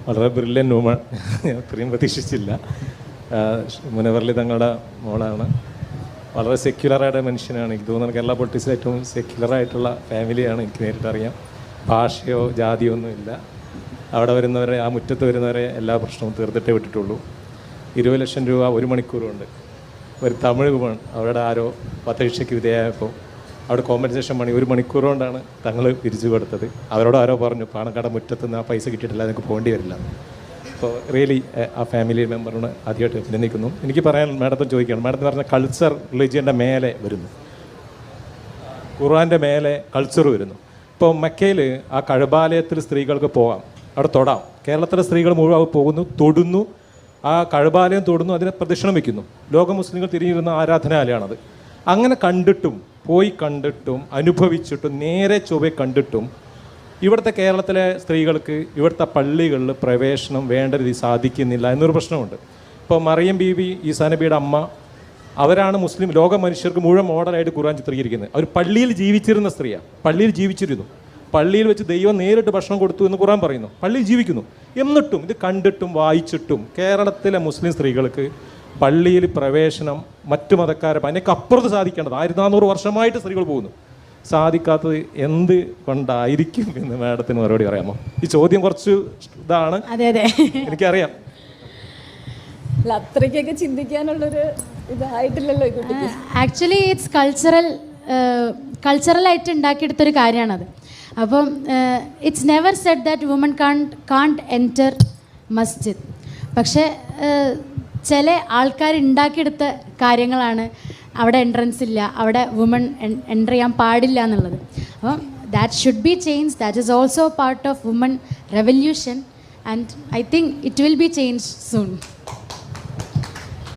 വളരെ brilliant woman. ഞാൻ അത്രയും പ്രതീക്ഷിച്ചില്ല. മുനവർലി തങ്ങളുടെ മോളാണ്. വളരെ സെക്യുലറായിട്ട് മനുഷ്യനാണ്. എനിക്ക് തോന്നുന്നത് കേരള പൊളിറ്റിക്സിൽ ഏറ്റവും സെക്യുലറായിട്ടുള്ള ഫാമിലിയാണ്. എനിക്ക് നേരിട്ടറിയാം. ഭാഷയോ ജാതിയോ ഒന്നുമില്ല. അവിടെ വരുന്നവരെ, ആ മുറ്റത്ത് വരുന്നവരെ എല്ലാ പ്രശ്നവും തീർത്തിട്ടേ വിട്ടിട്ടുള്ളൂ. 20 ലക്ഷം രൂപ 1 മണിക്കൂറുണ്ട്. ഒരു തമിഴ് വുമൺ അവരുടെ ആരോ പരീക്ഷയ്ക്ക് വിധേയമായപ്പോൾ അവിടെ കോമ്പൻസേഷൻ മണി 1 മണിക്കൂർ കൊണ്ടാണ് തങ്ങൾ പിരിച്ചു കൊടുത്തത്. അവരോട് ആരോ പറഞ്ഞു പാണക്കാട് മുറ്റത്ത് നിന്ന് ആ പൈസ കിട്ടിയിട്ടില്ല, നിങ്ങൾക്ക് പോകേണ്ടി വരില്ല. അപ്പോൾ റിയലി ആ ഫാമിലി മെമ്പറിനോട് ആദ്യമായിട്ട് അഭിനന്ദിക്കുന്നു. എനിക്ക് പറയാൻ മാഡത്തോട് ചോദിക്കുകയാണ്, മാഡത്തിന് പറഞ്ഞ കൾച്ചർ റിലീജിയൻ്റെ മേലെ വരുന്നു, ഖുർആൻ്റെ മേലെ കൾച്ചർ വരുന്നു. ഇപ്പോൾ മക്കയിൽ ആ കഴബാലയത്തിൽ സ്ത്രീകൾക്ക് പോകാം, അവിടെ തൊടാം. കേരളത്തിലെ സ്ത്രീകൾ മുഴുവൻ പോകുന്നു, തൊടുന്നു, ആ കഴബാലയം തൊടുന്നു, അതിനെ പ്രദക്ഷിണം വയ്ക്കുന്നു. ലോക മുസ്ലിങ്ങൾ തിരിഞ്ഞിരുന്ന ആരാധനാലയമാണത്. അങ്ങനെ കണ്ടിട്ടും പോയി കണ്ടിട്ടും അനുഭവിച്ചിട്ടും നേരെ ചൊവ്വെ കണ്ടിട്ടും ഇവിടുത്തെ കേരളത്തിലെ സ്ത്രീകൾക്ക് ഇവിടുത്തെ പള്ളികളിൽ പ്രവേശനം വേണ്ട രീതി സാധിക്കുന്നില്ല എന്നൊരു പ്രശ്നമുണ്ട്. ഇപ്പോൾ മറിയം ബീവി, ഈസാ നബിയുടെ അമ്മ, അവരാണ് മുസ്ലിം ലോക മനുഷ്യർക്ക് മുഴുവൻ മോഡലായിട്ട് ഖുർആൻ ചിത്രീകരിക്കുന്നത്. അവർ പള്ളിയിൽ ജീവിച്ചിരുന്ന സ്ത്രീയാണ്, പള്ളിയിൽ ജീവിച്ചിരുന്നു, പള്ളിയിൽ വെച്ച് ദൈവം നേരിട്ട് ഭക്ഷണം കൊടുത്തു എന്ന് ഖുർആൻ പറയുന്നു, പള്ളിയിൽ ജീവിക്കുന്നു. എന്നിട്ടും ഇത് കണ്ടിട്ടും വായിച്ചിട്ടും കേരളത്തിലെ മുസ്ലിം സ്ത്രീകൾക്ക് പള്ളിയിൽ പ്രവേശനം മറ്റു മതക്കാരെ അതിനൊക്കെ അപ്പുറത്ത് സാധിക്കേണ്ടത് 1400 വർഷമായിട്ട് സ്ത്രീകൾ പോകുന്നു, സാധിക്കാത്തത് എന്ത് കൊണ്ടായിരിക്കും എന്ന് മാഡത്തിന് മറുപടി പറയാമോ? ഈ ചോദ്യം കുറച്ച് ഇതാണ്. അതെ അതെ, എനിക്കറിയാം. അത്രയ്ക്കൊക്കെ ചിന്തിക്കാനുള്ളൊരു ഇതായിട്ടില്ലല്ലോ ഈ കുട്ടിക്ക്. ആക്ച്വലി ഇറ്റ്സ് കൾച്ചറലായിട്ട് ഉണ്ടാക്കിയെടുത്തൊരു കാര്യമാണത്. അപ്പം it's never said that woman can't enter masjid. പക്ഷേ ചില ആൾക്കാർ ഉണ്ടാക്കിയെടുത്ത കാര്യങ്ങളാണ് അവിടെ എൻട്രൻസ് ഇല്ല, അവിടെ വുമൺ എൻ്റർ ചെയ്യാൻ പാടില്ല എന്നുള്ളത്. അപ്പം that should be change. That is also part of woman revolution and I think it will be change soon.